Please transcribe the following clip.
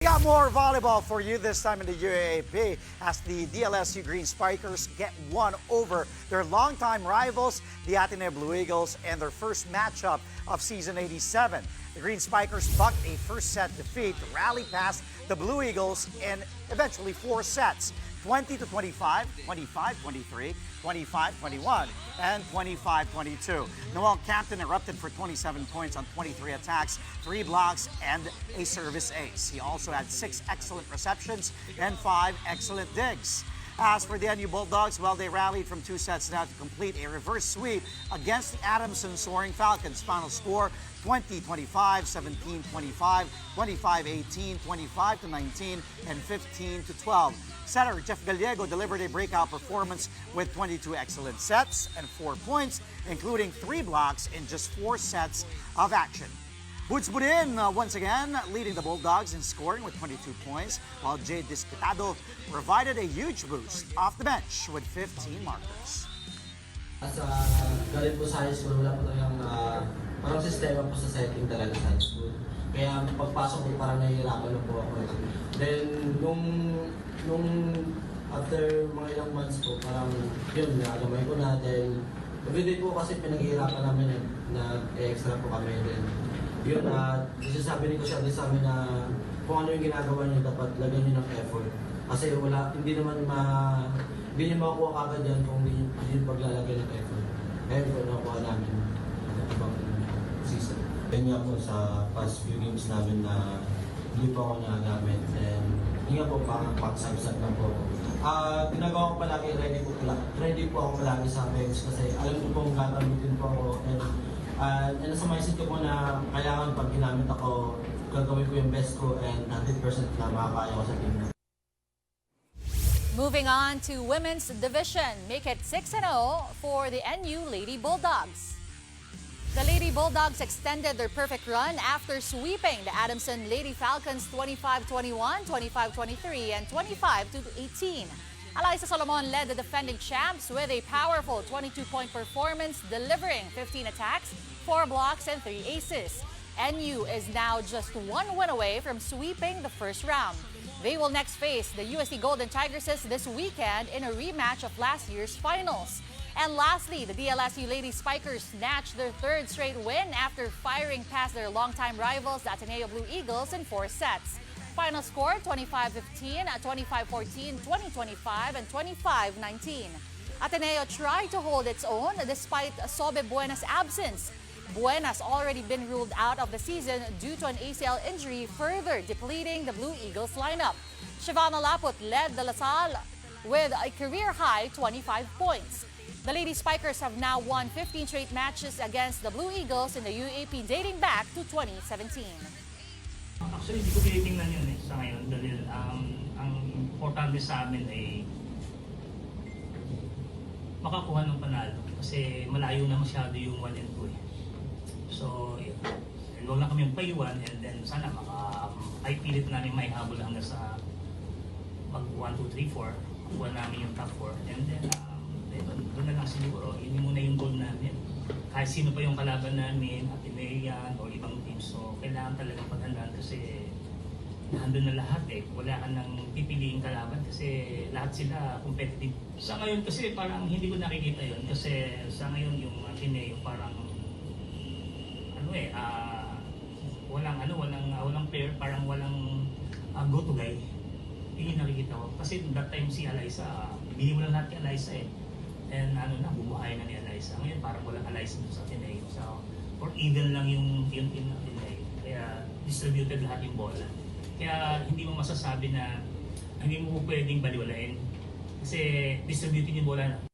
We got more volleyball for you this time in the UAAP as the DLSU Green Spikers get one over their longtime rivals, the Ateneo Blue Eagles, and their first matchup of season 87. The Green Spikers bucked a first set defeat to rally past the Blue Eagles in eventually 4 sets. 20-25, 25-23, 25-21, and 25-22. Noel Campton erupted for 27 points on 23 attacks, 3 blocks, and a service ace. He also had 6 excellent receptions and 5 excellent digs. As for the NU Bulldogs, well, they rallied from 2 sets now to complete a reverse sweep against the Adamson Soaring Falcons. Final score, 20-25, 17-25, 25-18, 25-19, and 15-12. Setter Jeff Gallego delivered a breakout performance with 22 excellent sets and 4 points, including 3 blocks in just 4 sets of action. Boots Budin once again leading the Bulldogs in scoring with 22 points, while Jay Disputado provided a huge boost off the bench with 15 markers. Galing po sa high school, wala po talagang parang sistema po sa setting talaga sa high school. Kaya pagpasok ko parang nahihirapan na po ako. Then, nung after mga ilang months po, parang yun, nagamay ko na. Then, everyday po kasi pinaghihirapan namin na extra po kami. Then, yun, sasabi ni ko siya sa amin na kung ano yung ginagawa niyo, dapat lagyan niyo ng effort. Kasi hindi niyo makukuha kagad yan kung hindi niyo paglalagay ng effort. Kaya po nakuha namin ibang season. Yun nga po sa past few games namin na hindi po ako nagagamit. And hindi nga po parang pagsabsat lang po ako. Ginagawa ko palagi, ready po ako palagi sa bench kasi alam ko pong gagamitin po ako. And nasa mindset ko po na kailangan pag ginamit ako, gagawin ko yung best ko and 100% na makakaya ko sa team. Moving on to women's division, make it 6-0 for the NU Lady Bulldogs. The Lady Bulldogs extended their perfect run after sweeping the Adamson Lady Falcons 25-21, 25-23, and 25-18. Alyssa Solomon led the defending champs with a powerful 22-point performance, delivering 15 attacks, 4 blocks, and 3 aces. NU is now just 1 win away from sweeping the first round. They will next face the USD Golden Tigresses this weekend in a rematch of last year's finals. And lastly, the DLSU Lady Spikers snatched their 3rd straight win after firing past their longtime rivals, the Ateneo Blue Eagles, in 4 sets. Final score, 25-15, 25-14, 20-25, and 25-19. Ateneo tried to hold its own despite Sobe Buena's absence. Buena's already been ruled out of the season due to an ACL injury, further depleting the Blue Eagles lineup. Shivana Laput led the LaSalle with a career-high 25 points. The Lady Spikers have now won 15 straight matches against the Blue Eagles in the UAP dating back to 2017. Actually, hindi ko tinitingnan yun sa ngayon dahil ang importante sa amin ay makakuha ng panalo kasi malayo na masyado yung 1 and 2 eh. So, huwag na kami yung paiwan and then sana ay pilit namin may habol hanggang sa mag 1, 2, 3, 4 makuha namin yung top 4 and then doon na lang siguro, yun muna yung goal namin. Kahit sino pa yung kalaban namin, Atenean o ibang team, so kailangan talagang paghandaan kasi nandun na lahat eh. Wala ka nang pipiliing kalaban kasi lahat sila competitive. Sa ngayon kasi parang hindi ko nakikita yun kasi sa ngayon yung Ateneo parang walang player, parang walang go-to guy. Hindi nakikita ko. Kasi that time si Alyssa, bili mo lang lahat kay Alyssa eh. And bubuhayin na ni Alyssa. Ngayon parang walang Alyssa sa Ateneo. So, or even lang yung team ng Ateneo. Kaya distributed lahat yung bola. Kaya hindi mo masasabi na hindi mo pwedeng baliwalain. Kasi distributed yung bola